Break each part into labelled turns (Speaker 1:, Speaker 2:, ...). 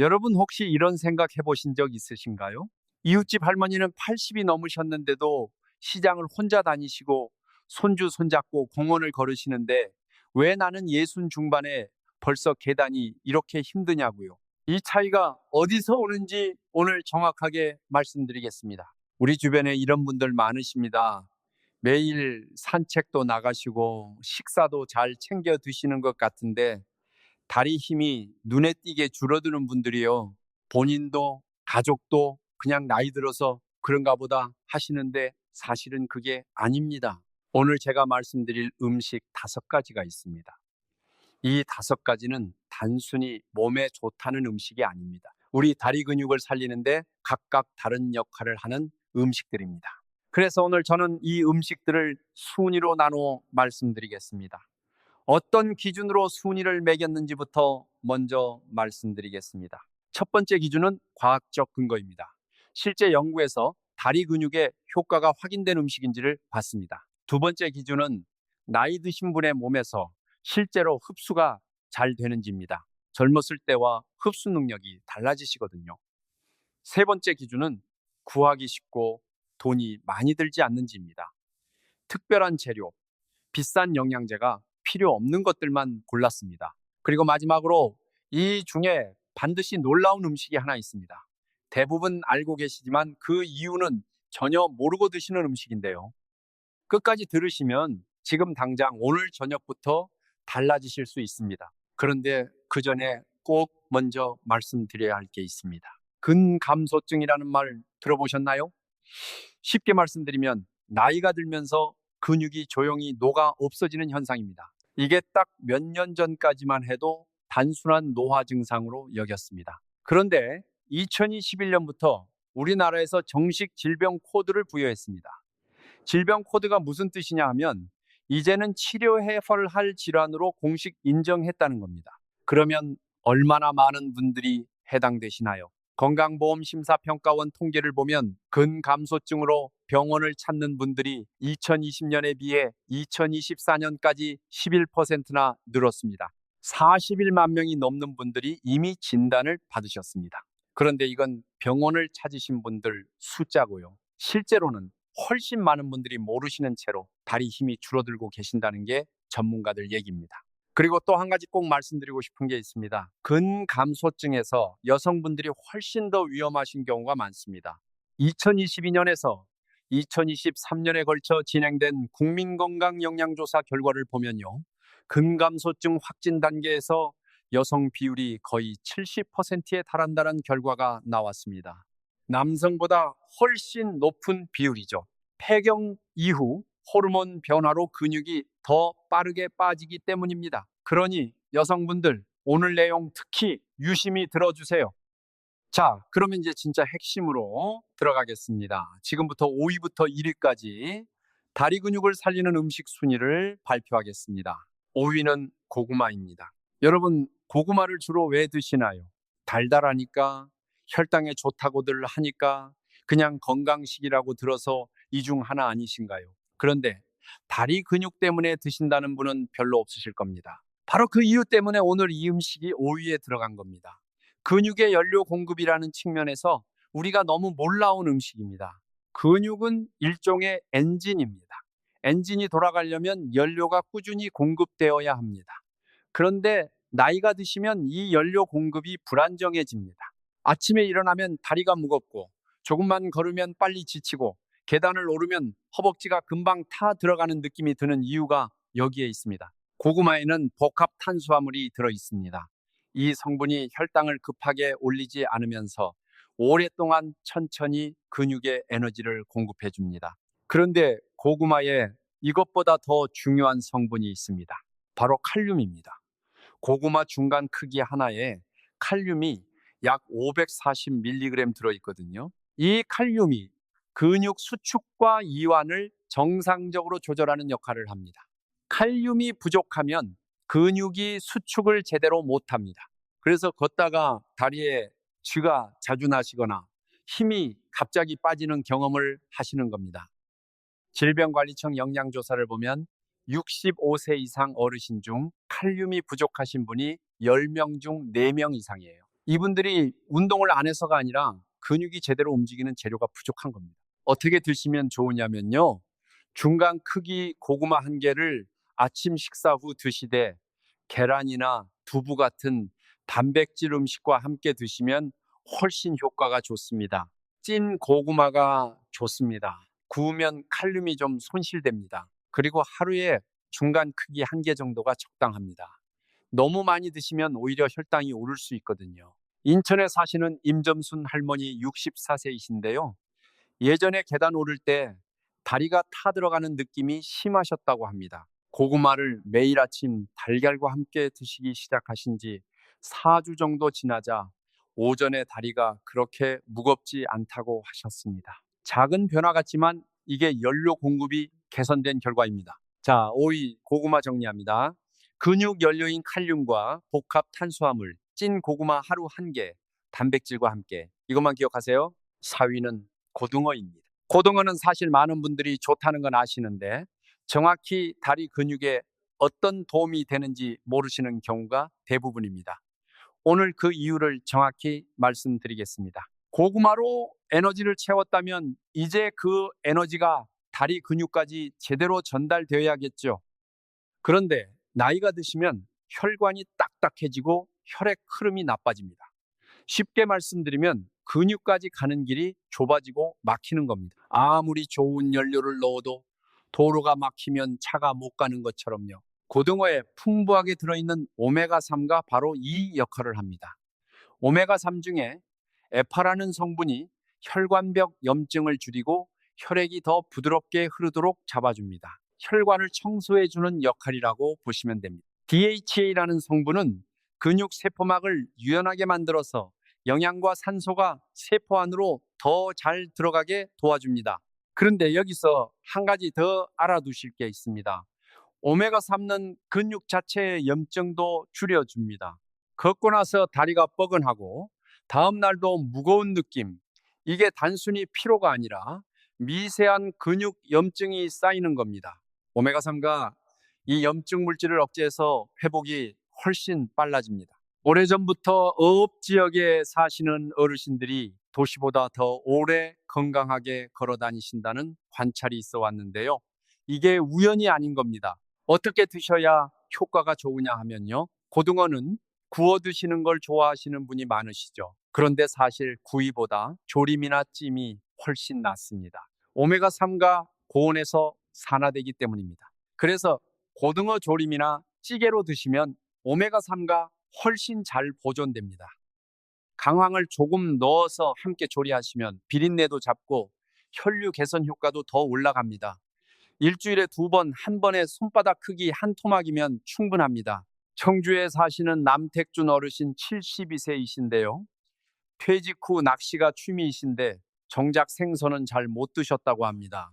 Speaker 1: 여러분 혹시 이런 생각 해보신 적 있으신가요? 이웃집 할머니는 80이 넘으셨는데도 시장을 혼자 다니시고 손주 손잡고 공원을 걸으시는데 왜 나는 60 중반에 벌써 계단이 이렇게 힘드냐고요. 이 차이가 어디서 오는지 오늘 정확하게 말씀드리겠습니다. 우리 주변에 이런 분들 많으십니다. 매일 산책도 나가시고 식사도 잘 챙겨 드시는 것 같은데 다리 힘이 눈에 띄게 줄어드는 분들이요. 본인도 가족도 그냥 나이 들어서 그런가 보다 하시는데 사실은 그게 아닙니다. 오늘 제가 말씀드릴 음식 5가지가 있습니다. 이 5가지는 단순히 몸에 좋다는 음식이 아닙니다. 우리 다리 근육을 살리는데 각각 다른 역할을 하는 음식들입니다. 그래서 오늘 저는 이 음식들을 순위로 나누어 말씀드리겠습니다. 어떤 기준으로 순위를 매겼는지부터 먼저 말씀드리겠습니다. 첫 번째 기준은 과학적 근거입니다. 실제 연구에서 다리 근육의 효과가 확인된 음식인지를 봤습니다. 두 번째 기준은 나이 드신 분의 몸에서 실제로 흡수가 잘 되는지입니다. 젊었을 때와 흡수 능력이 달라지시거든요. 세 번째 기준은 구하기 쉽고 돈이 많이 들지 않는지입니다. 특별한 재료, 비싼 영양제가 필요 없는 것들만 골랐습니다. 그리고 마지막으로 이 중에 반드시 놀라운 음식이 하나 있습니다. 대부분 알고 계시지만 그 이유는 전혀 모르고 드시는 음식인데요. 끝까지 들으시면 지금 당장 오늘 저녁부터 달라지실 수 있습니다. 그런데 그 전에 꼭 먼저 말씀드려야 할 게 있습니다. 근감소증이라는 말 들어보셨나요? 쉽게 말씀드리면 나이가 들면서 근육이 조용히 녹아 없어지는 현상입니다. 이게 딱 몇 년 전까지만 해도 단순한 노화 증상으로 여겼습니다. 그런데 2021년부터 우리나라에서 정식 질병 코드를 부여했습니다. 질병 코드가 무슨 뜻이냐 하면 이제는 치료해야 할 질환으로 공식 인정했다는 겁니다. 그러면 얼마나 많은 분들이 해당되시나요? 건강보험심사평가원 통계를 보면 근감소증으로 병원을 찾는 분들이 2020년에 비해 2024년까지 11%나 늘었습니다. 41만 명이 넘는 분들이 이미 진단을 받으셨습니다. 그런데 이건 병원을 찾으신 분들 숫자고요. 실제로는 훨씬 많은 분들이 모르시는 채로 다리 힘이 줄어들고 계신다는 게 전문가들 얘기입니다. 그리고 또 한 가지 꼭 말씀드리고 싶은 게 있습니다. 근감소증에서 여성분들이 훨씬 더 위험하신 경우가 많습니다. 2022년에서 2023년에 걸쳐 진행된 국민건강영양조사 결과를 보면요. 근감소증 확진 단계에서 여성 비율이 거의 70%에 달한다는 결과가 나왔습니다. 남성보다 훨씬 높은 비율이죠. 폐경 이후 호르몬 변화로 근육이 더 빠르게 빠지기 때문입니다. 그러니 여성분들 오늘 내용 특히 유심히 들어주세요. 자, 그러면 이제 진짜 핵심으로 들어가겠습니다. 지금부터 5위부터 1위까지 다리 근육을 살리는 음식 순위를 발표하겠습니다. 5위는 고구마입니다. 여러분, 고구마를 주로 왜 드시나요? 달달하니까, 혈당에 좋다고들 하니까, 그냥 건강식이라고 들어서 이 중 하나 아니신가요? 그런데 다리 근육 때문에 드신다는 분은 별로 없으실 겁니다. 바로 그 이유 때문에 오늘 이 음식이 5위에 들어간 겁니다. 근육의 연료 공급이라는 측면에서 우리가 너무 몰라온 음식입니다. 근육은 일종의 엔진입니다. 엔진이 돌아가려면 연료가 꾸준히 공급되어야 합니다. 그런데 나이가 드시면 이 연료 공급이 불안정해집니다. 아침에 일어나면 다리가 무겁고 조금만 걸으면 빨리 지치고 계단을 오르면 허벅지가 금방 타 들어가는 느낌이 드는 이유가 여기에 있습니다. 고구마에는 복합 탄수화물이 들어 있습니다. 이 성분이 혈당을 급하게 올리지 않으면서 오랫동안 천천히 근육에 에너지를 공급해 줍니다. 그런데 고구마에 이것보다 더 중요한 성분이 있습니다. 바로 칼륨입니다. 고구마 중간 크기 하나에 칼륨이 약 540mg 들어있거든요. 이 칼륨이 근육 수축과 이완을 정상적으로 조절하는 역할을 합니다. 칼륨이 부족하면 근육이 수축을 제대로 못합니다. 그래서 걷다가 다리에 쥐가 자주 나시거나 힘이 갑자기 빠지는 경험을 하시는 겁니다. 질병관리청 영양조사를 보면 65세 이상 어르신 중 칼륨이 부족하신 분이 10명 중 4명 이상이에요. 이분들이 운동을 안 해서가 아니라 근육이 제대로 움직이는 재료가 부족한 겁니다. 어떻게 드시면 좋으냐면요. 중간 크기 고구마 한 개를 아침 식사 후 드시되 계란이나 두부 같은 단백질 음식과 함께 드시면 훨씬 효과가 좋습니다. 찐 고구마가 좋습니다. 구우면 칼륨이 좀 손실됩니다. 그리고 하루에 중간 크기 한 개 정도가 적당합니다. 너무 많이 드시면 오히려 혈당이 오를 수 있거든요. 인천에 사시는 임점순 할머니 64세이신데요. 예전에 계단 오를 때 다리가 타들어가는 느낌이 심하셨다고 합니다. 고구마를 매일 아침 달걀과 함께 드시기 시작하신 지 4주 정도 지나자 오전에 다리가 그렇게 무겁지 않다고 하셨습니다. 작은 변화 같지만 이게 연료 공급이 개선된 결과입니다. 자, 5위 고구마 정리합니다. 근육 연료인 칼륨과 복합 탄수화물, 찐 고구마 하루 한 개, 단백질과 함께. 이것만 기억하세요. 4위는 고등어입니다. 고등어는 사실 많은 분들이 좋다는 건 아시는데 정확히 다리 근육에 어떤 도움이 되는지 모르시는 경우가 대부분입니다. 오늘 그 이유를 정확히 말씀드리겠습니다. 고구마로 에너지를 채웠다면 이제 그 에너지가 다리 근육까지 제대로 전달되어야겠죠. 그런데 나이가 드시면 혈관이 딱딱해지고 혈액 흐름이 나빠집니다. 쉽게 말씀드리면 근육까지 가는 길이 좁아지고 막히는 겁니다. 아무리 좋은 연료를 넣어도 도로가 막히면 차가 못 가는 것처럼요. 고등어에 풍부하게 들어있는 오메가3가 바로 이 역할을 합니다. 오메가3 중에 에파라는 성분이 혈관벽 염증을 줄이고 혈액이 더 부드럽게 흐르도록 잡아줍니다. 혈관을 청소해주는 역할이라고 보시면 됩니다. DHA라는 성분은 근육 세포막을 유연하게 만들어서 영양과 산소가 세포 안으로 더 잘 들어가게 도와줍니다. 그런데 여기서 한 가지 더 알아두실 게 있습니다. 오메가3는 근육 자체의 염증도 줄여줍니다. 걷고 나서 다리가 뻐근하고 다음 날도 무거운 느낌. 이게 단순히 피로가 아니라 미세한 근육 염증이 쌓이는 겁니다. 오메가3가 이 염증 물질을 억제해서 회복이 훨씬 빨라집니다. 오래전부터 어업 지역에 사시는 어르신들이 도시보다 더 오래 건강하게 걸어 다니신다는 관찰이 있어 왔는데요. 이게 우연이 아닌 겁니다. 어떻게 드셔야 효과가 좋으냐 하면요. 고등어는 구워 드시는 걸 좋아하시는 분이 많으시죠. 그런데 사실 구이보다 조림이나 찜이 훨씬 낫습니다. 오메가3가 고온에서 산화되기 때문입니다. 그래서 고등어 조림이나 찌개로 드시면 오메가3가 훨씬 잘 보존됩니다. 강황을 조금 넣어서 함께 조리하시면 비린내도 잡고 혈류 개선 효과도 더 올라갑니다. 일주일에 2번, 한 번에 손바닥 크기 한 토막이면 충분합니다. 청주에 사시는 남택준 어르신 72세이신데요. 퇴직 후 낚시가 취미이신데 정작 생선은 잘 못 드셨다고 합니다.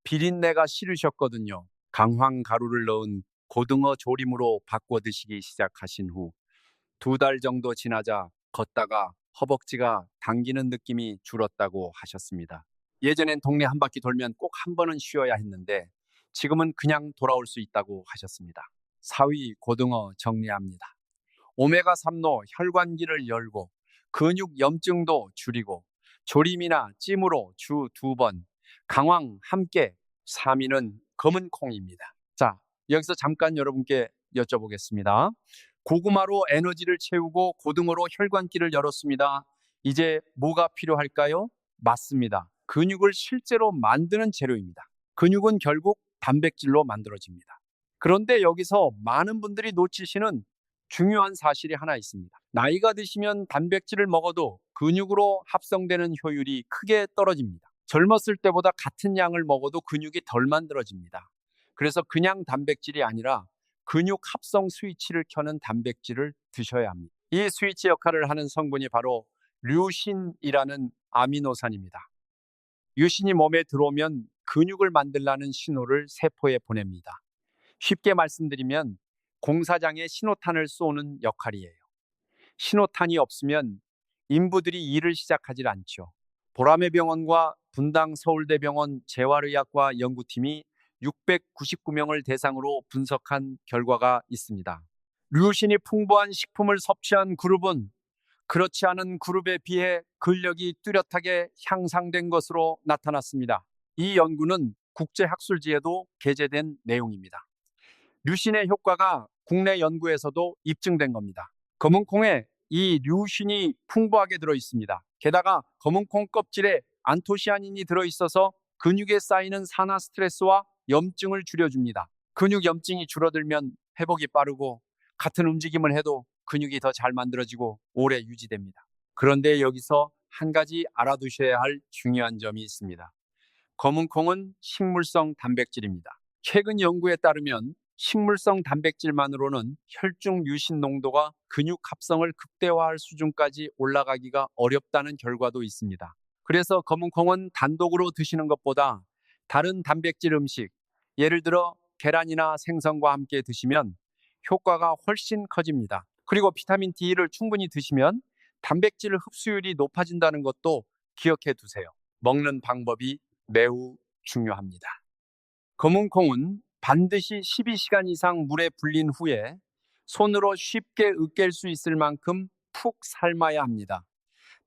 Speaker 1: 비린내가 싫으셨거든요. 강황 가루를 넣은 고등어 조림으로 바꿔 드시기 시작하신 후 2달 정도 지나자 걷다가 허벅지가 당기는 느낌이 줄었다고 하셨습니다. 예전엔 동네 한 바퀴 돌면 꼭 한 번은 쉬어야 했는데 지금은 그냥 돌아올 수 있다고 하셨습니다. 4위 고등어 정리합니다. 오메가3로 혈관기를 열고 근육 염증도 줄이고 조림이나 찜으로 주 2번, 강황 함께 3위는 검은 콩입니다. 자, 여기서 잠깐 여러분께 여쭤보겠습니다. 고구마로 에너지를 채우고 고등어로 혈관기를 열었습니다. 이제 뭐가 필요할까요? 맞습니다. 근육을 실제로 만드는 재료입니다. 근육은 결국 단백질로 만들어집니다. 그런데 여기서 많은 분들이 놓치시는 중요한 사실이 하나 있습니다. 나이가 드시면 단백질을 먹어도 근육으로 합성되는 효율이 크게 떨어집니다. 젊었을 때보다 같은 양을 먹어도 근육이 덜 만들어집니다. 그래서 그냥 단백질이 아니라 근육 합성 스위치를 켜는 단백질을 드셔야 합니다. 이 스위치 역할을 하는 성분이 바로 류신이라는 아미노산입니다. 류신이 몸에 들어오면 근육을 만들라는 신호를 세포에 보냅니다. 쉽게 말씀드리면 공사장에 신호탄을 쏘는 역할이에요. 신호탄이 없으면 인부들이 일을 시작하질 않죠. 보라매 병원과 분당 서울대병원 재활의학과 연구팀이 699명을 대상으로 분석한 결과가 있습니다. 류신이 풍부한 식품을 섭취한 그룹은 그렇지 않은 그룹에 비해 근력이 뚜렷하게 향상된 것으로 나타났습니다. 이 연구는 국제학술지에도 게재된 내용입니다. 류신의 효과가 국내 연구에서도 입증된 겁니다. 검은콩에 이 류신이 풍부하게 들어 있습니다. 게다가 검은콩 껍질에 안토시아닌이 들어 있어서 근육에 쌓이는 산화 스트레스와 염증을 줄여줍니다. 근육 염증이 줄어들면 회복이 빠르고 같은 움직임을 해도 근육이 더 잘 만들어지고 오래 유지됩니다. 그런데 여기서 한 가지 알아두셔야 할 중요한 점이 있습니다. 검은콩은 식물성 단백질입니다. 최근 연구에 따르면 식물성 단백질만으로는 혈중 유신 농도가 근육 합성을 극대화할 수준까지 올라가기가 어렵다는 결과도 있습니다. 그래서 검은콩은 단독으로 드시는 것보다 다른 단백질 음식, 예를 들어 계란이나 생선과 함께 드시면 효과가 훨씬 커집니다. 그리고 비타민 D를 충분히 드시면 단백질 흡수율이 높아진다는 것도 기억해 두세요. 먹는 방법이 매우 중요합니다. 검은콩은 반드시 12시간 이상 물에 불린 후에 손으로 쉽게 으깰 수 있을 만큼 푹 삶아야 합니다.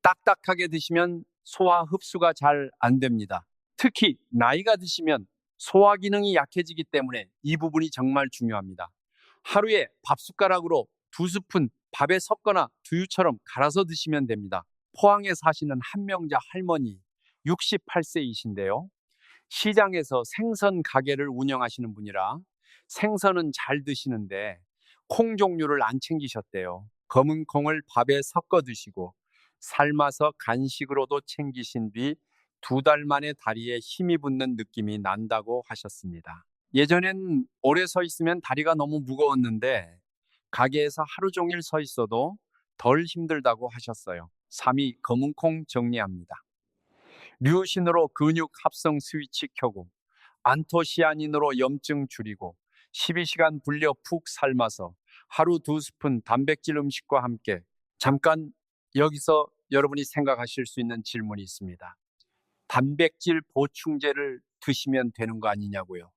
Speaker 1: 딱딱하게 드시면 소화 흡수가 잘 안 됩니다. 특히 나이가 드시면 소화 기능이 약해지기 때문에 이 부분이 정말 중요합니다. 하루에 밥 숟가락으로 2스푼 밥에 섞거나 두유처럼 갈아서 드시면 됩니다. 포항에 사시는 한명자 할머니 68세이신데요. 시장에서 생선 가게를 운영하시는 분이라 생선은 잘 드시는데 콩 종류를 안 챙기셨대요. 검은 콩을 밥에 섞어 드시고 삶아서 간식으로도 챙기신 뒤 2달 만에 다리에 힘이 붙는 느낌이 난다고 하셨습니다. 예전엔 오래 서 있으면 다리가 너무 무거웠는데 가게에서 하루 종일 서 있어도 덜 힘들다고 하셨어요. 3위 검은 콩 정리합니다. 류신으로 근육 합성 스위치 켜고 안토시아닌으로 염증 줄이고 12시간 불려 푹 삶아서 하루 2스푼 단백질 음식과 함께 잠깐 여기서 여러분이 생각하실 수 있는 질문이 있습니다. 단백질 보충제를 드시면 되는 거 아니냐고요.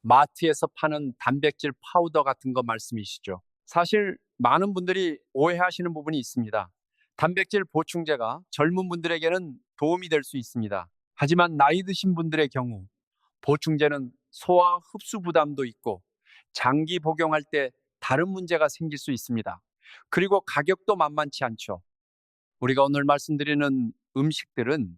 Speaker 1: 마트에서 파는 단백질 파우더 같은 거 말씀이시죠. 사실 많은 분들이 오해하시는 부분이 있습니다. 단백질 보충제가 젊은 분들에게는 도움이 될 수 있습니다. 하지만 나이 드신 분들의 경우 보충제는 소화 흡수 부담도 있고 장기 복용할 때 다른 문제가 생길 수 있습니다. 그리고 가격도 만만치 않죠. 우리가 오늘 말씀드리는 음식들은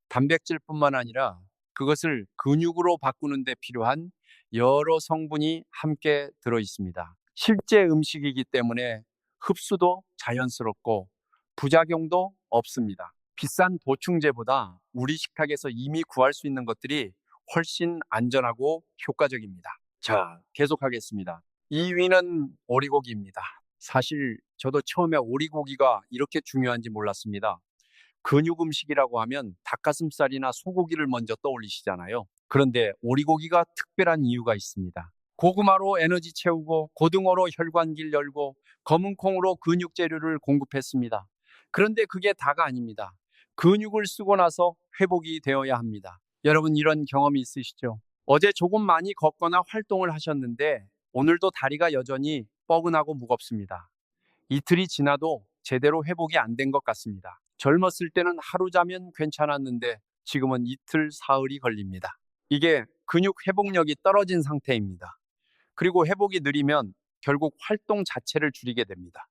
Speaker 1: 단백질뿐만 아니라 그것을 근육으로 바꾸는 데 필요한 여러 성분이 함께 들어 있습니다. 실제 음식이기 때문에 흡수도 자연스럽고 부작용도 없습니다. 비싼 보충제보다 우리 식탁에서 이미 구할 수 있는 것들이 훨씬 안전하고 효과적입니다. 자, 계속하겠습니다. 2위는 오리고기입니다. 사실 저도 처음에 오리고기가 이렇게 중요한지 몰랐습니다. 근육 음식이라고 하면 닭가슴살이나 소고기를 먼저 떠올리시잖아요. 그런데 오리고기가 특별한 이유가 있습니다. 고구마로 에너지 채우고 고등어로 혈관길 열고 검은 콩으로 근육 재료를 공급했습니다. 그런데 그게 다가 아닙니다. 근육을 쓰고 나서 회복이 되어야 합니다. 여러분 이런 경험이 있으시죠? 어제 조금 많이 걷거나 활동을 하셨는데 오늘도 다리가 여전히 뻐근하고 무겁습니다. 이틀이 지나도 제대로 회복이 안 된 것 같습니다. 젊었을 때는 하루 자면 괜찮았는데 지금은 이틀, 사흘이 걸립니다. 이게 근육 회복력이 떨어진 상태입니다. 그리고 회복이 느리면 결국 활동 자체를 줄이게 됩니다.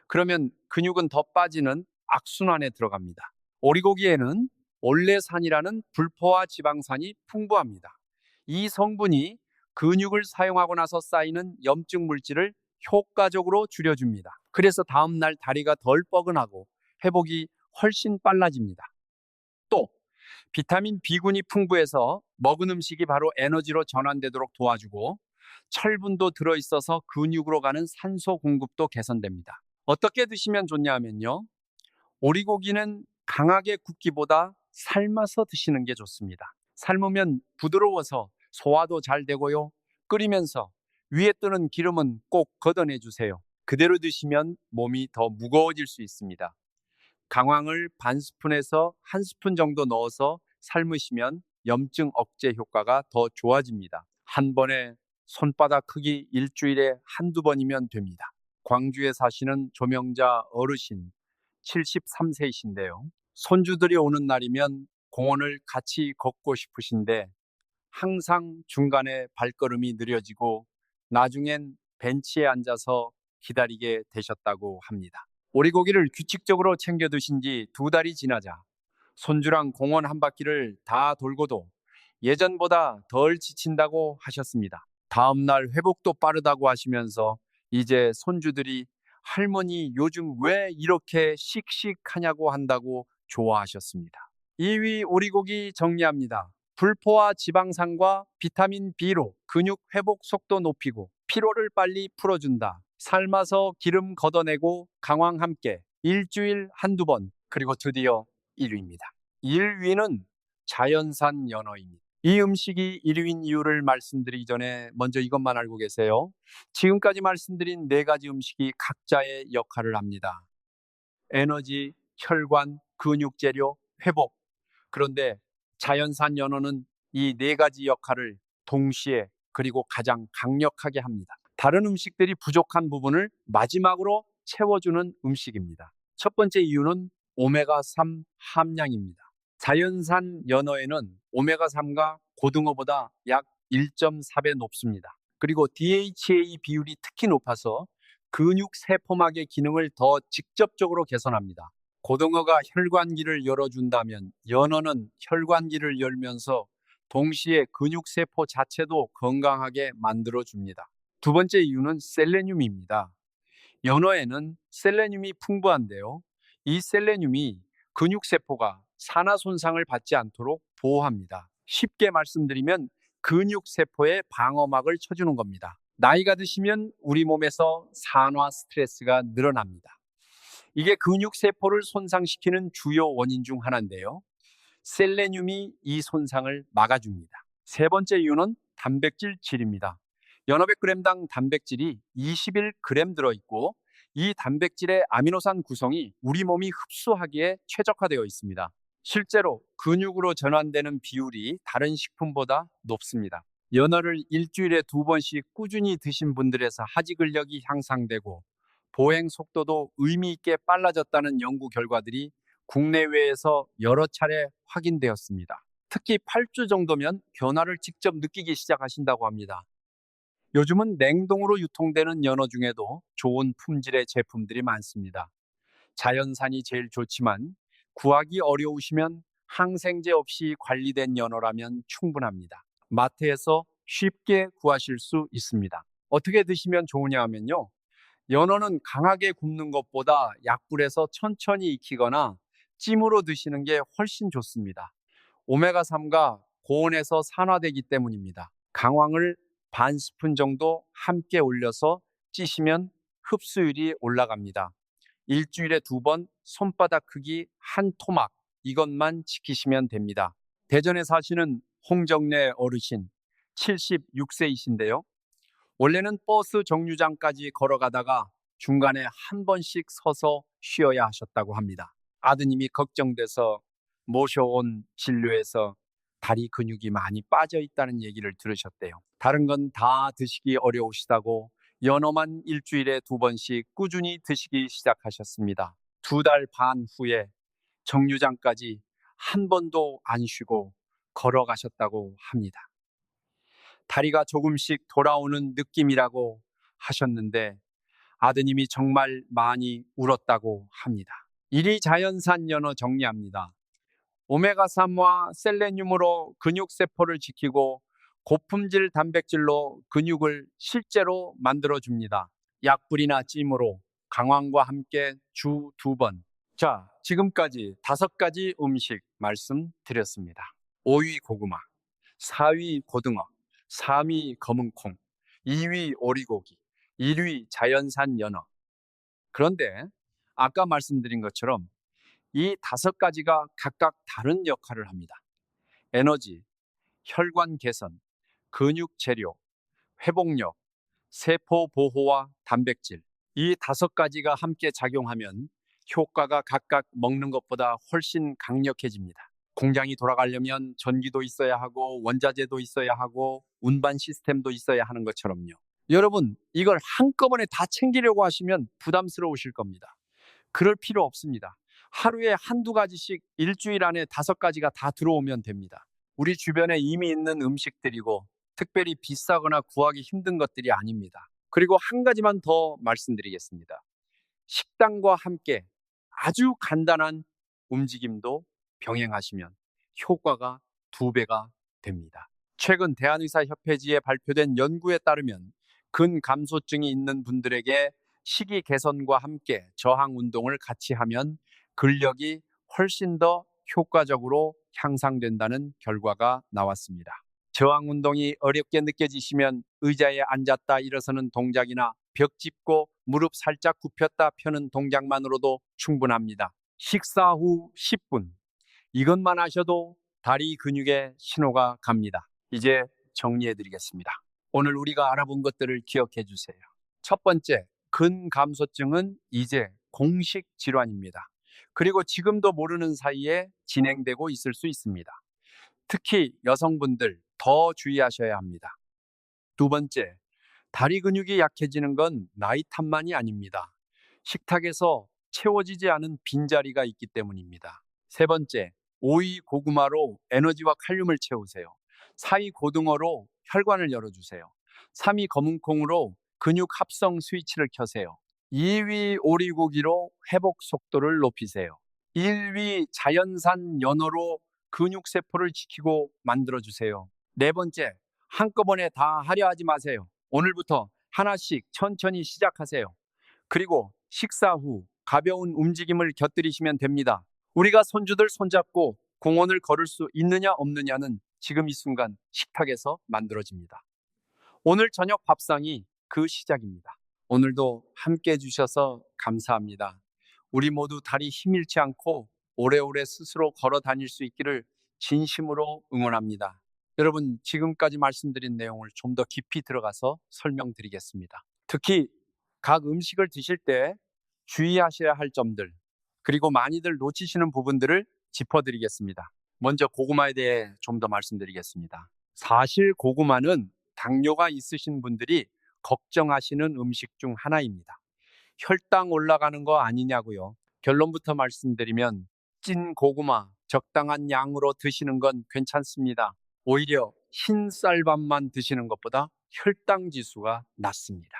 Speaker 1: 그러면 근육은 더 빠지는 악순환에 들어갑니다. 오리고기에는 올레산이라는 불포화 지방산이 풍부합니다. 이 성분이 근육을 사용하고 나서 쌓이는 염증 물질을 효과적으로 줄여줍니다. 그래서 다음날 다리가 덜 뻐근하고 회복이 훨씬 빨라집니다. 또 비타민 B군이 풍부해서 먹은 음식이 바로 에너지로 전환되도록 도와주고 철분도 들어있어서 근육으로 가는 산소 공급도 개선됩니다. 어떻게 드시면 좋냐면요. 오리고기는 강하게 굽기보다 삶아서 드시는 게 좋습니다. 삶으면 부드러워서 소화도 잘 되고요. 끓이면서 위에 뜨는 기름은 꼭 걷어내 주세요. 그대로 드시면 몸이 더 무거워질 수 있습니다. 강황을 반 스푼에서 한 스푼 정도 넣어서 삶으시면 염증 억제 효과가 더 좋아집니다. 한 번에 손바닥 크기 일주일에 한두 번이면 됩니다. 광주에 사시는 조명자 어르신 73세이신데요. 손주들이 오는 날이면 공원을 같이 걷고 싶으신데 항상 중간에 발걸음이 느려지고 나중엔 벤치에 앉아서 기다리게 되셨다고 합니다. 오리고기를 규칙적으로 챙겨 드신 지 2달이 지나자 손주랑 공원 한 바퀴를 다 돌고도 예전보다 덜 지친다고 하셨습니다. 다음날 회복도 빠르다고 하시면서 이제 손주들이 할머니 요즘 왜 이렇게 씩씩하냐고 한다고 좋아하셨습니다. 2위 오리고기 정리합니다. 불포화 지방산과 비타민 B로 근육 회복 속도 높이고 피로를 빨리 풀어준다. 삶아서 기름 걷어내고 강황 함께 일주일 한두 번. 그리고 드디어 1위입니다. 1위는 자연산 연어입니다. 이 음식이 1위인 이유를 말씀드리기 전에 먼저 이것만 알고 계세요. 지금까지 말씀드린 4가지 음식이 각자의 역할을 합니다. 에너지, 혈관, 근육 재료, 회복. 그런데 자연산 연어는 이 4가지 역할을 동시에 그리고 가장 강력하게 합니다. 다른 음식들이 부족한 부분을 마지막으로 채워주는 음식입니다. 첫 번째 이유는 오메가3 함량입니다. 자연산 연어에는 오메가3가 고등어보다 약 1.4배 높습니다. 그리고 DHA 비율이 특히 높아서 근육 세포막의 기능을 더 직접적으로 개선합니다. 고등어가 혈관기를 열어준다면 연어는 혈관기를 열면서 동시에 근육세포 자체도 건강하게 만들어줍니다. 두 번째 이유는 셀레늄입니다. 연어에는 셀레늄이 풍부한데요. 이 셀레늄이 근육세포가 산화 손상을 받지 않도록 보호합니다. 쉽게 말씀드리면 근육세포의 방어막을 쳐주는 겁니다. 나이가 드시면 우리 몸에서 산화 스트레스가 늘어납니다. 이게 근육세포를 손상시키는 주요 원인 중 하나인데요. 셀레늄이 이 손상을 막아줍니다. 세 번째 이유는 단백질 질입니다. 연어 100g당 단백질이 21g 들어있고 이 단백질의 아미노산 구성이 우리 몸이 흡수하기에 최적화되어 있습니다. 실제로 근육으로 전환되는 비율이 다른 식품보다 높습니다. 연어를 일주일에 2번씩 꾸준히 드신 분들에서 하지 근력이 향상되고 보행 속도도 의미 있게 빨라졌다는 연구 결과들이 국내외에서 여러 차례 확인되었습니다. 특히 8주 정도면 변화를 직접 느끼기 시작하신다고 합니다. 요즘은 냉동으로 유통되는 연어 중에도 좋은 품질의 제품들이 많습니다. 자연산이 제일 좋지만 구하기 어려우시면 항생제 없이 관리된 연어라면 충분합니다. 마트에서 쉽게 구하실 수 있습니다. 어떻게 드시면 좋으냐 하면요. 연어는 강하게 굽는 것보다 약불에서 천천히 익히거나 찜으로 드시는 게 훨씬 좋습니다. 오메가3가 고온에서 산화되기 때문입니다. 강황을 반 스푼 정도 함께 올려서 찌시면 흡수율이 올라갑니다. 일주일에 2번 손바닥 크기 한 토막 이것만 지키시면 됩니다. 대전에 사시는 홍정래 어르신 76세이신데요. 원래는 버스 정류장까지 걸어가다가 중간에 한 번씩 서서 쉬어야 하셨다고 합니다. 아드님이 걱정돼서 모셔온 진료에서 다리 근육이 많이 빠져 있다는 얘기를 들으셨대요. 다른 건 다 드시기 어려우시다고 연어만 일주일에 2번씩 꾸준히 드시기 시작하셨습니다. 2달 반 후에 정류장까지 한 번도 안 쉬고 걸어가셨다고 합니다. 다리가 조금씩 돌아오는 느낌이라고 하셨는데 아드님이 정말 많이 울었다고 합니다. 1위 자연산 연어 정리합니다. 오메가3와 셀레늄으로 근육세포를 지키고 고품질 단백질로 근육을 실제로 만들어줍니다. 약불이나 찜으로 강황과 함께 주 2번. 자, 지금까지 5가지 음식 말씀드렸습니다. 5위 고구마, 4위 고등어, 3위 검은콩, 2위 오리고기, 1위 자연산 연어. 그런데 아까 말씀드린 것처럼 이 5가지가 각각 다른 역할을 합니다. 에너지, 혈관 개선, 근육 재료, 회복력, 세포 보호와 단백질. 이 5가지가 함께 작용하면 효과가 각각 먹는 것보다 훨씬 강력해집니다. 공장이 돌아가려면 전기도 있어야 하고 원자재도 있어야 하고 운반 시스템도 있어야 하는 것처럼요. 여러분, 이걸 한꺼번에 다 챙기려고 하시면 부담스러우실 겁니다. 그럴 필요 없습니다. 하루에 한두 가지씩 일주일 안에 5가지가 다 들어오면 됩니다. 우리 주변에 이미 있는 음식들이고 특별히 비싸거나 구하기 힘든 것들이 아닙니다. 그리고 한 가지만 더 말씀드리겠습니다. 식단과 함께 아주 간단한 움직임도 병행하시면 효과가 2배가 됩니다. 최근 대한의사협회지에 발표된 연구에 따르면 근감소증이 있는 분들에게 식이 개선과 함께 저항 운동을 같이 하면 근력이 훨씬 더 효과적으로 향상된다는 결과가 나왔습니다. 저항 운동이 어렵게 느껴지시면 의자에 앉았다 일어서는 동작이나 벽 짚고 무릎 살짝 굽혔다 펴는 동작만으로도 충분합니다. 식사 후 10분. 이것만 하셔도 다리 근육에 신호가 갑니다. 이제 정리해 드리겠습니다. 오늘 우리가 알아본 것들을 기억해 주세요. 첫 번째, 근감소증은 이제 공식 질환입니다. 그리고 지금도 모르는 사이에 진행되고 있을 수 있습니다. 특히 여성분들 더 주의하셔야 합니다. 두 번째, 다리 근육이 약해지는 건 나이 탓만이 아닙니다. 식탁에서 채워지지 않은 빈자리가 있기 때문입니다. 세 번째, 오이 고구마로 에너지와 칼륨을 채우세요. 사이 고등어로 혈관을 열어주세요. 3위 검은콩으로 근육 합성 스위치를 켜세요. 2위 오리고기로 회복 속도를 높이세요. 1위 자연산 연어로 근육세포를 지키고 만들어주세요. 네 번째, 한꺼번에 다 하려 하지 마세요. 오늘부터 하나씩 천천히 시작하세요. 그리고 식사 후 가벼운 움직임을 곁들이시면 됩니다. 우리가 손주들 손잡고 공원을 걸을 수 있느냐 없느냐는 지금 이 순간 식탁에서 만들어집니다. 오늘 저녁 밥상이 그 시작입니다. 오늘도 함께 해주셔서 감사합니다. 우리 모두 다리 힘 잃지 않고 오래오래 스스로 걸어 다닐 수 있기를 진심으로 응원합니다. 여러분, 지금까지 말씀드린 내용을 좀 더 깊이 들어가서 설명드리겠습니다. 특히 각 음식을 드실 때 주의하셔야 할 점들, 그리고 많이들 놓치시는 부분들을 짚어드리겠습니다. 먼저 고구마에 대해 좀 더 말씀드리겠습니다. 사실 고구마는 당뇨가 있으신 분들이 걱정하시는 음식 중 하나입니다. 혈당 올라가는 거 아니냐고요. 결론부터 말씀드리면 찐 고구마 적당한 양으로 드시는 건 괜찮습니다. 오히려 흰 쌀밥만 드시는 것보다 혈당 지수가 낮습니다.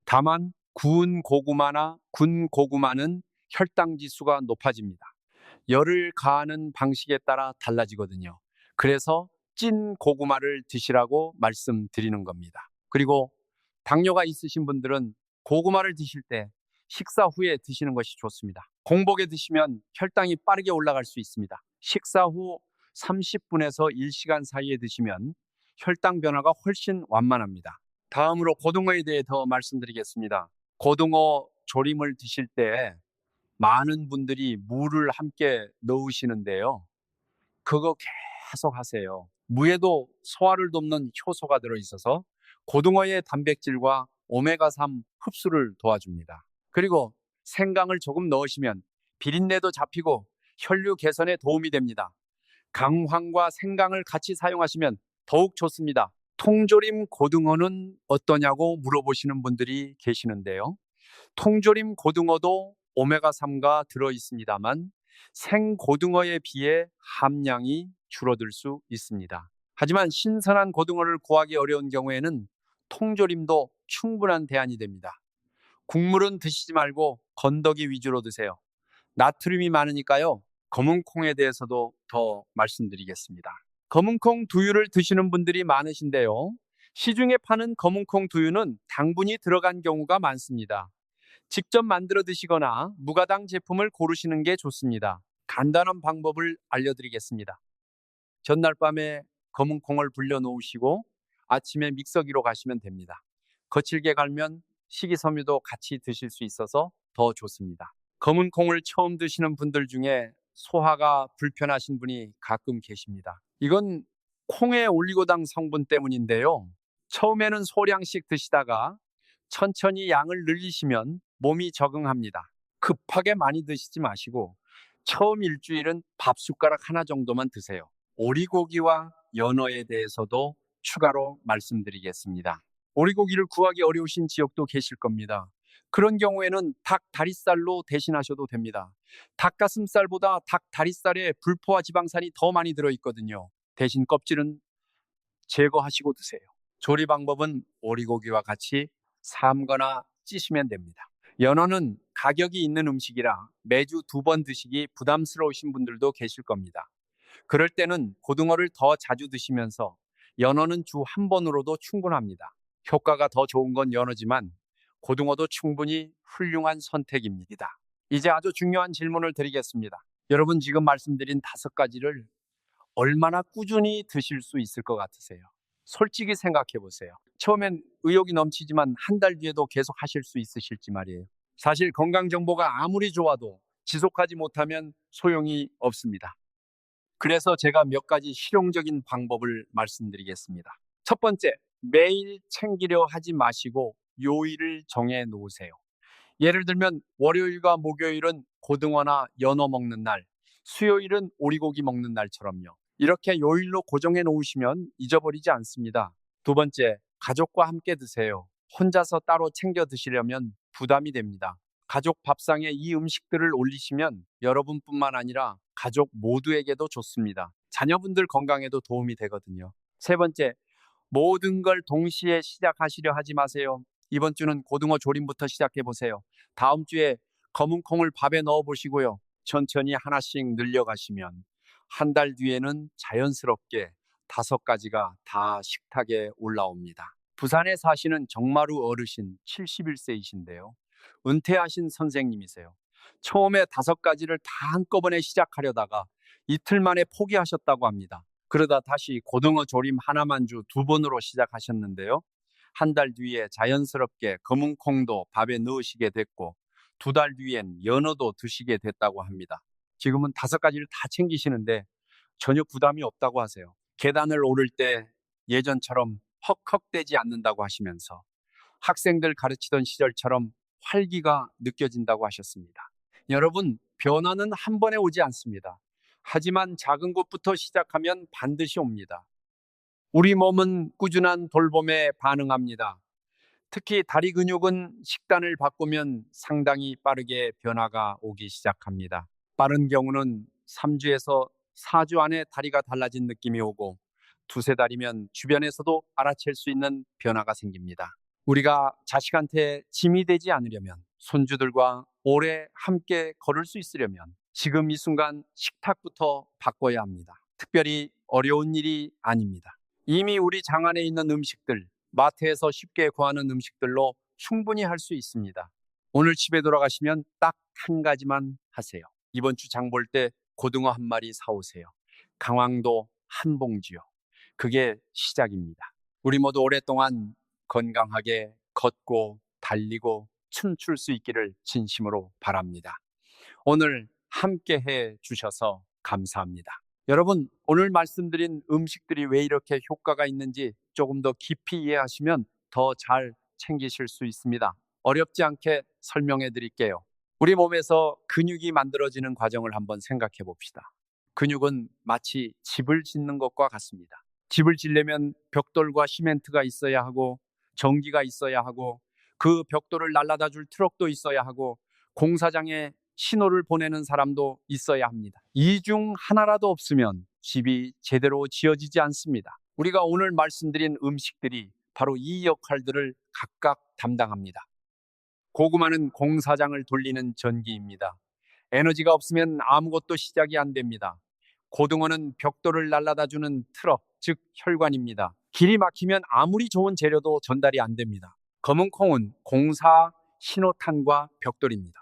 Speaker 1: 다만 구운 고구마나 군 고구마는 혈당 지수가 높아집니다. 열을 가하는 방식에 따라 달라지거든요. 그래서 찐 고구마를 드시라고 말씀드리는 겁니다. 그리고 당뇨가 있으신 분들은 고구마를 드실 때 식사 후에 드시는 것이 좋습니다. 공복에 드시면 혈당이 빠르게 올라갈 수 있습니다. 식사 후 30분에서 1시간 사이에 드시면 혈당 변화가 훨씬 완만합니다. 다음으로 고등어에 대해 더 말씀드리겠습니다. 고등어 조림을 드실 때 많은 분들이 무를 함께 넣으시는데요. 그거 계속 하세요. 무에도 소화를 돕는 효소가 들어있어서 고등어의 단백질과 오메가3 흡수를 도와줍니다. 그리고 생강을 조금 넣으시면 비린내도 잡히고 혈류 개선에 도움이 됩니다. 강황과 생강을 같이 사용하시면 더욱 좋습니다. 통조림 고등어는 어떠냐고 물어보시는 분들이 계시는데요. 통조림 고등어도 오메가3가 들어있습니다만 생고등어에 비해 함량이 줄어들 수 있습니다. 하지만 신선한 고등어를 구하기 어려운 경우에는 통조림도 충분한 대안이 됩니다. 국물은 드시지 말고 건더기 위주로 드세요. 나트륨이 많으니까요. 검은콩에 대해서도 더 말씀드리겠습니다. 검은콩 두유를 드시는 분들이 많으신데요. 시중에 파는 검은콩 두유는 당분이 들어간 경우가 많습니다. 직접 만들어 드시거나 무가당 제품을 고르시는 게 좋습니다. 간단한 방법을 알려드리겠습니다. 전날 밤에 검은콩을 불려 놓으시고 아침에 믹서기로 가시면 됩니다. 거칠게 갈면 식이섬유도 같이 드실 수 있어서 더 좋습니다. 검은콩을 처음 드시는 분들 중에 소화가 불편하신 분이 가끔 계십니다. 이건 콩의 올리고당 성분 때문인데요. 처음에는 소량씩 드시다가 천천히 양을 늘리시면 몸이 적응합니다. 급하게 많이 드시지 마시고 처음 일주일은 밥 숟가락 하나 정도만 드세요. 오리고기와 연어에 대해서도 추가로 말씀드리겠습니다. 오리고기를 구하기 어려우신 지역도 계실 겁니다. 그런 경우에는 닭 다리살로 대신하셔도 됩니다. 닭가슴살보다 닭 다리살에 불포화 지방산이 더 많이 들어있거든요. 대신 껍질은 제거하시고 드세요. 조리 방법은 오리고기와 같이 삶거나 찌시면 됩니다. 연어는 가격이 있는 음식이라 매주 2번 드시기 부담스러우신 분들도 계실 겁니다. 그럴 때는 고등어를 더 자주 드시면서 연어는 주 1번으로도 충분합니다. 효과가 더 좋은 건 연어지만 고등어도 충분히 훌륭한 선택입니다. 이제 아주 중요한 질문을 드리겠습니다. 여러분 지금 말씀드린 5가지를 얼마나 꾸준히 드실 수 있을 것 같으세요? 솔직히 생각해 보세요. 처음엔 의욕이 넘치지만 한 달 뒤에도 계속 하실 수 있으실지 말이에요. 사실 건강 정보가 아무리 좋아도 지속하지 못하면 소용이 없습니다. 그래서 제가 몇 가지 실용적인 방법을 말씀드리겠습니다. 첫 번째, 매일 챙기려 하지 마시고 요일을 정해 놓으세요. 예를 들면 월요일과 목요일은 고등어나 연어 먹는 날, 수요일은 오리고기 먹는 날처럼요. 이렇게 요일로 고정해 놓으시면 잊어버리지 않습니다. 두 번째, 가족과 함께 드세요. 혼자서 따로 챙겨 드시려면 부담이 됩니다. 가족 밥상에 이 음식들을 올리시면 여러분뿐만 아니라 가족 모두에게도 좋습니다. 자녀분들 건강에도 도움이 되거든요. 세 번째, 모든 걸 동시에 시작하시려 하지 마세요. 이번 주는 고등어 조림부터 시작해 보세요. 다음 주에 검은 콩을 밥에 넣어 보시고요. 천천히 하나씩 늘려가시면 한 달 뒤에는 자연스럽게 5가지가 다 식탁에 올라옵니다. 부산에 사시는 정마루 어르신 71세이신데요. 은퇴하신 선생님이세요. 처음에 5가지를 다 한꺼번에 시작하려다가 이틀 만에 포기하셨다고 합니다. 그러다 다시 고등어 조림 하나만 주 2번으로 시작하셨는데요. 한 달 뒤에 자연스럽게 검은 콩도 밥에 넣으시게 됐고 2달 뒤엔 연어도 드시게 됐다고 합니다. 지금은 5가지를 다 챙기시는데 전혀 부담이 없다고 하세요. 계단을 오를 때 예전처럼 헉헉대지 않는다고 하시면서 학생들 가르치던 시절처럼 활기가 느껴진다고 하셨습니다. 여러분, 변화는 한 번에 오지 않습니다. 하지만 작은 것부터 시작하면 반드시 옵니다. 우리 몸은 꾸준한 돌봄에 반응합니다. 특히 다리 근육은 식단을 바꾸면 상당히 빠르게 변화가 오기 시작합니다. 빠른 경우는 3주에서 4주 안에 다리가 달라진 느낌이 오고 2~3달이면 주변에서도 알아챌 수 있는 변화가 생깁니다. 우리가 자식한테 짐이 되지 않으려면, 손주들과 오래 함께 걸을 수 있으려면 지금 이 순간 식탁부터 바꿔야 합니다. 특별히 어려운 일이 아닙니다. 이미 우리 장 안에 있는 음식들, 마트에서 쉽게 구하는 음식들로 충분히 할 수 있습니다. 오늘 집에 돌아가시면 딱 1가지만 하세요. 이번 주 장 볼 때 고등어 1마리 사오세요. 강황도 1봉지요. 그게 시작입니다. 우리 모두 오랫동안 건강하게 걷고 달리고 춤출 수 있기를 진심으로 바랍니다. 오늘 함께 해 주셔서 감사합니다. 여러분, 오늘 말씀드린 음식들이 왜 이렇게 효과가 있는지 조금 더 깊이 이해하시면 더 잘 챙기실 수 있습니다. 어렵지 않게 설명해 드릴게요. 우리 몸에서 근육이 만들어지는 과정을 한번 생각해 봅시다. 근육은 마치 집을 짓는 것과 같습니다. 집을 지려면 벽돌과 시멘트가 있어야 하고 전기가 있어야 하고 그 벽돌을 날라다 줄 트럭도 있어야 하고 공사장에 신호를 보내는 사람도 있어야 합니다. 이 중 하나라도 없으면 집이 제대로 지어지지 않습니다. 우리가 오늘 말씀드린 음식들이 바로 이 역할들을 각각 담당합니다. 고구마는 공사장을 돌리는 전기입니다. 에너지가 없으면 아무것도 시작이 안 됩니다. 고등어는 벽돌을 날라다주는 트럭, 즉 혈관입니다. 길이 막히면 아무리 좋은 재료도 전달이 안 됩니다. 검은 콩은 공사 신호탄과 벽돌입니다.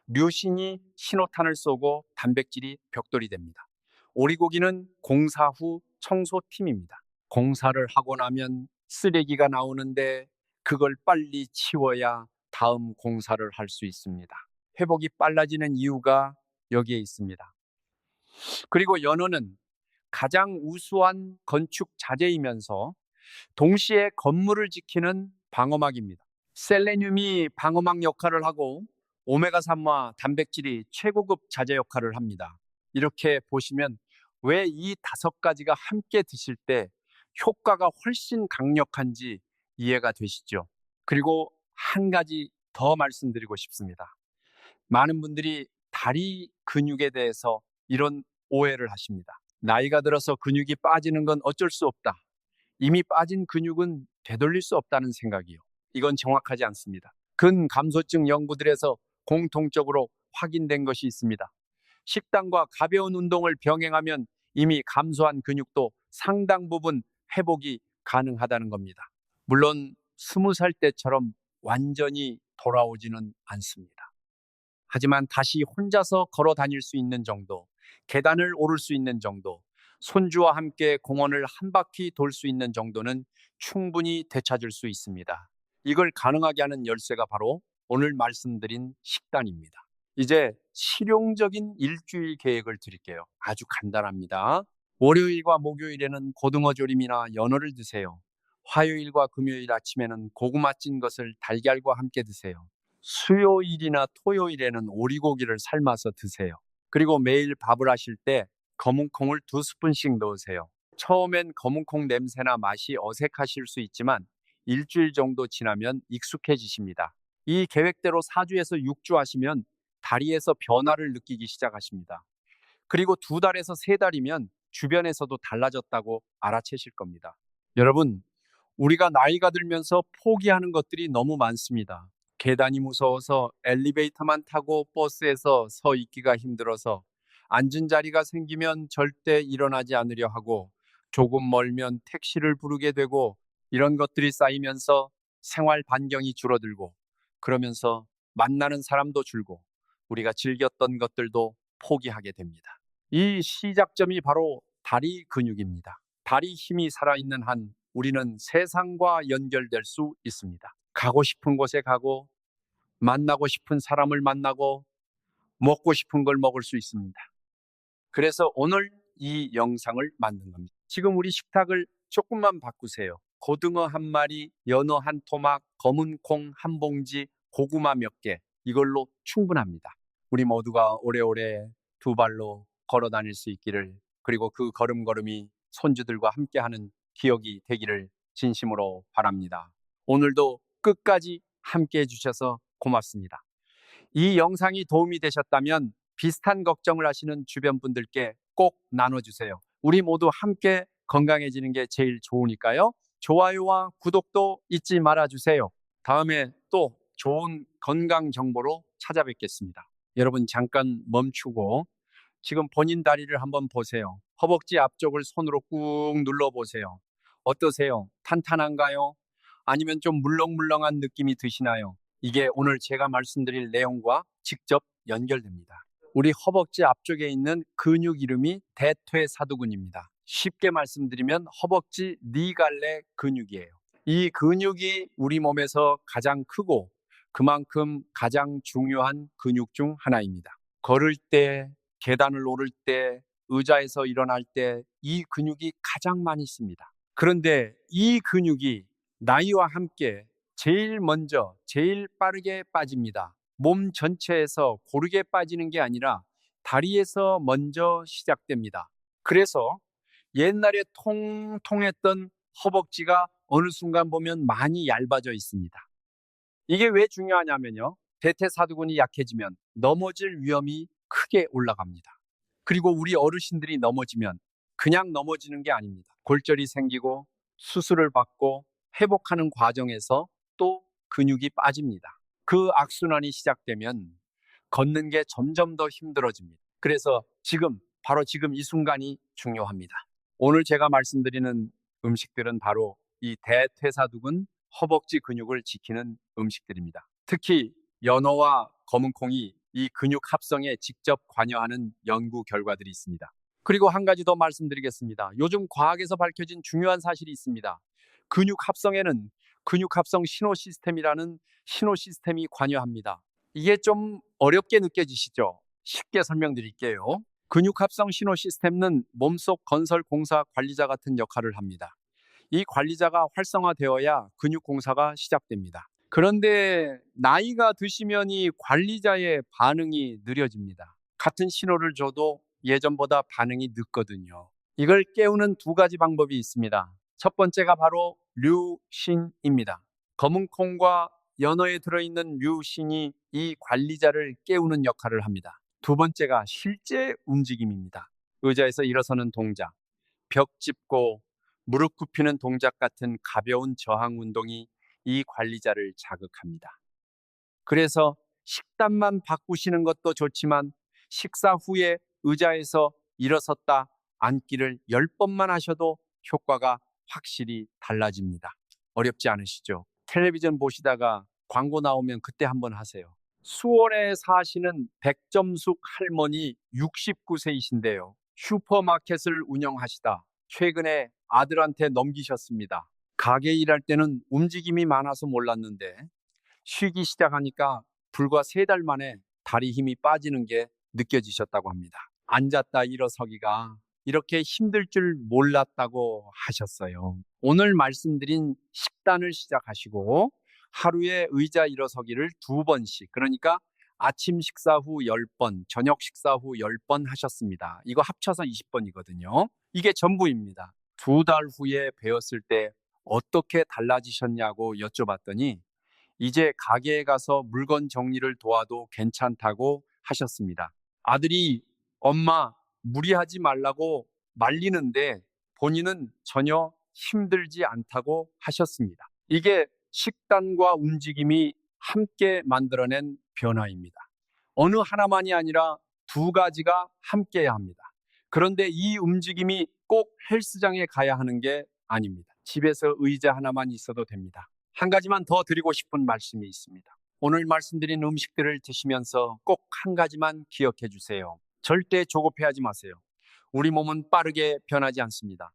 Speaker 1: 류신이 신호탄을 쏘고 단백질이 벽돌이 됩니다. 오리고기는 공사 후 청소팀입니다. 공사를 하고 나면 쓰레기가 나오는데 그걸 빨리 치워야 다음 공사를 할 수 있습니다. 회복이 빨라지는 이유가 여기에 있습니다. 그리고 연어는 가장 우수한 건축 자재이면서 동시에 건물을 지키는 방어막입니다. 셀레늄이 방어막 역할을 하고 오메가3와 단백질이 최고급 자재 역할을 합니다. 이렇게 보시면 왜 이 5가지가 함께 드실 때 효과가 훨씬 강력한지 이해가 되시죠? 그리고 한 가지 더 말씀드리고 싶습니다. 많은 분들이 다리 근육에 대해서 이런 오해를 하십니다. 나이가 들어서 근육이 빠지는 건 어쩔 수 없다. 이미 빠진 근육은 되돌릴 수 없다는 생각이요. 이건 정확하지 않습니다. 근감소증 연구들에서 공통적으로 확인된 것이 있습니다. 식단과 가벼운 운동을 병행하면 이미 감소한 근육도 상당 부분 회복이 가능하다는 겁니다. 물론 20살 때처럼 완전히 돌아오지는 않습니다. 하지만 다시 혼자서 걸어 다닐 수 있는 정도, 계단을 오를 수 있는 정도, 손주와 함께 공원을 한 바퀴 돌 수 있는 정도는 충분히 되찾을 수 있습니다. 이걸 가능하게 하는 열쇠가 바로 오늘 말씀드린 식단입니다. 이제 실용적인 일주일 계획을 드릴게요. 아주 간단합니다. 월요일과 목요일에는 고등어 조림이나 연어를 드세요. 화요일과 금요일 아침에는 고구마 찐 것을 달걀과 함께 드세요. 수요일이나 토요일에는 오리고기를 삶아서 드세요. 그리고 매일 밥을 하실 때 검은콩을 2스푼씩 넣으세요. 처음엔 검은콩 냄새나 맛이 어색하실 수 있지만 일주일 정도 지나면 익숙해지십니다. 이 계획대로 4주에서 6주 하시면 다리에서 변화를 느끼기 시작하십니다. 그리고 2달에서 3달이면 주변에서도 달라졌다고 알아채실 겁니다. 여러분, 우리가 나이가 들면서 포기하는 것들이 너무 많습니다. 계단이 무서워서 엘리베이터만 타고 버스에서 서 있기가 힘들어서 앉은 자리가 생기면 절대 일어나지 않으려 하고 조금 멀면 택시를 부르게 되고 이런 것들이 쌓이면서 생활 반경이 줄어들고 그러면서 만나는 사람도 줄고 우리가 즐겼던 것들도 포기하게 됩니다. 이 시작점이 바로 다리 근육입니다. 다리 힘이 살아있는 한 우리는 세상과 연결될 수 있습니다. 가고 싶은 곳에 가고 만나고 싶은 사람을 만나고 먹고 싶은 걸 먹을 수 있습니다. 그래서 오늘 이 영상을 만든 겁니다. 지금 우리 식탁을 조금만 바꾸세요. 고등어 한 마리, 연어 한 토막, 검은 콩 한 봉지, 고구마 몇 개, 이걸로 충분합니다. 우리 모두가 오래오래 2발로 걸어 다닐 수 있기를, 그리고 그 걸음걸음이 손주들과 함께하는 기억이 되기를 진심으로 바랍니다. 오늘도 끝까지 함께 해주셔서 고맙습니다. 이 영상이 도움이 되셨다면 비슷한 걱정을 하시는 주변 분들께 꼭 나눠주세요. 우리 모두 함께 건강해지는 게 제일 좋으니까요. 좋아요와 구독도 잊지 말아주세요. 다음에 또 좋은 건강 정보로 찾아뵙겠습니다. 여러분 잠깐 멈추고 지금 본인 다리를 한번 보세요. 허벅지 앞쪽을 손으로 꾹 눌러보세요. 어떠세요? 탄탄한가요? 아니면 좀 물렁물렁한 느낌이 드시나요? 이게 오늘 제가 말씀드릴 내용과 직접 연결됩니다. 우리 허벅지 앞쪽에 있는 근육 이름이 대퇴사두근입니다. 쉽게 말씀드리면 허벅지 니갈래 근육이에요. 이 근육이 우리 몸에서 가장 크고 그만큼 가장 중요한 근육 중 하나입니다. 걸을 때, 계단을 오를 때, 의자에서 일어날 때 이 근육이 가장 많이 씁니다. 그런데 이 근육이 나이와 함께 제일 먼저, 제일 빠르게 빠집니다. 몸 전체에서 고르게 빠지는 게 아니라 다리에서 먼저 시작됩니다. 그래서 옛날에 통통했던 허벅지가 어느 순간 보면 많이 얇아져 있습니다. 이게 왜 중요하냐면요. 대퇴사두근이 약해지면 넘어질 위험이 크게 올라갑니다. 그리고 우리 어르신들이 넘어지면 그냥 넘어지는 게 아닙니다. 골절이 생기고 수술을 받고 회복하는 과정에서 또 근육이 빠집니다. 그 악순환이 시작되면 걷는 게 점점 더 힘들어집니다. 그래서 바로 지금 이 순간이 중요합니다. 오늘 제가 말씀드리는 음식들은 바로 이 대퇴사두근 허벅지 근육을 지키는 음식들입니다. 특히 연어와 검은콩이 이 근육 합성에 직접 관여하는 연구 결과들이 있습니다. 그리고 한 가지 더 말씀드리겠습니다. 요즘 과학에서 밝혀진 중요한 사실이 있습니다. 근육 합성에는 근육 합성 신호 시스템이라는 신호 시스템이 관여합니다. 이게 좀 어렵게 느껴지시죠? 쉽게 설명드릴게요. 근육 합성 신호 시스템은 몸속 건설 공사 관리자 같은 역할을 합니다. 이 관리자가 활성화되어야 근육 공사가 시작됩니다. 그런데 나이가 드시면 이 관리자의 반응이 느려집니다. 같은 신호를 줘도 예전보다 반응이 늦거든요. 이걸 깨우는 2가지 방법이 있습니다. 첫 번째가 바로 류신입니다. 검은콩과 연어에 들어있는 류신이 이 관리자를 깨우는 역할을 합니다. 두 번째가 실제 움직임입니다. 의자에서 일어서는 동작, 벽 짚고 무릎 굽히는 동작 같은 가벼운 저항 운동이 이 관리자를 자극합니다. 그래서 식단만 바꾸시는 것도 좋지만 식사 후에 의자에서 일어섰다 앉기를 10번만 하셔도 효과가 확실히 달라집니다. 어렵지 않으시죠? 텔레비전 보시다가 광고 나오면 그때 한번 하세요. 수원에 사시는 백점숙 할머니 69세이신데요. 슈퍼마켓을 운영하시다 최근에 아들한테 넘기셨습니다. 가게 일할 때는 움직임이 많아서 몰랐는데 쉬기 시작하니까 불과 3달 만에 다리 힘이 빠지는 게 느껴지셨다고 합니다. 앉았다 일어서기가 이렇게 힘들 줄 몰랐다고 하셨어요. 오늘 말씀드린 식단을 시작하시고 하루에 의자 일어서기를 2번씩, 그러니까 아침 식사 후 10번, 저녁 식사 후 10번 하셨습니다. 이거 합쳐서 20번이거든요. 이게 전부입니다. 2달 후에 배웠을 때 어떻게 달라지셨냐고 여쭤봤더니 이제 가게에 가서 물건 정리를 도와도 괜찮다고 하셨습니다. 아들이 엄마 무리하지 말라고 말리는데 본인은 전혀 힘들지 않다고 하셨습니다. 이게 식단과 움직임이 함께 만들어낸 변화입니다. 어느 하나만이 아니라 2가지가 함께해야 합니다. 그런데 이 움직임이 꼭 헬스장에 가야 하는 게 아닙니다. 집에서 의자 하나만 있어도 됩니다. 한 가지만 더 드리고 싶은 말씀이 있습니다. 오늘 말씀드린 음식들을 드시면서 꼭 한 가지만 기억해 주세요. 절대 조급해하지 마세요. 우리 몸은 빠르게 변하지 않습니다.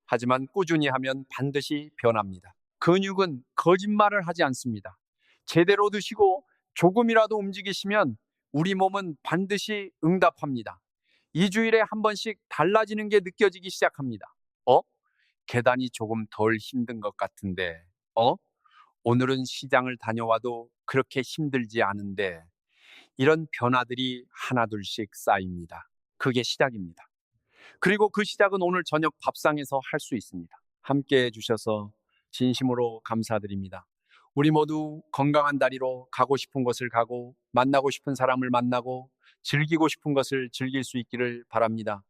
Speaker 1: 하지만 꾸준히 하면 반드시 변합니다. 근육은 거짓말을 하지 않습니다. 제대로 드시고 조금이라도 움직이시면 우리 몸은 반드시 응답합니다. 2주일에 한 번씩 달라지는 게 느껴지기 시작합니다. 계단이 조금 덜 힘든 것 같은데, 오늘은 시장을 다녀와도 그렇게 힘들지 않은데, 이런 변화들이 하나둘씩 쌓입니다. 그게 시작입니다. 그리고 그 시작은 오늘 저녁 밥상에서 할 수 있습니다. 함께 해주셔서 진심으로 감사드립니다. 우리 모두 건강한 다리로 가고 싶은 곳을 가고 만나고 싶은 사람을 만나고 즐기고 싶은 것을 즐길 수 있기를 바랍니다.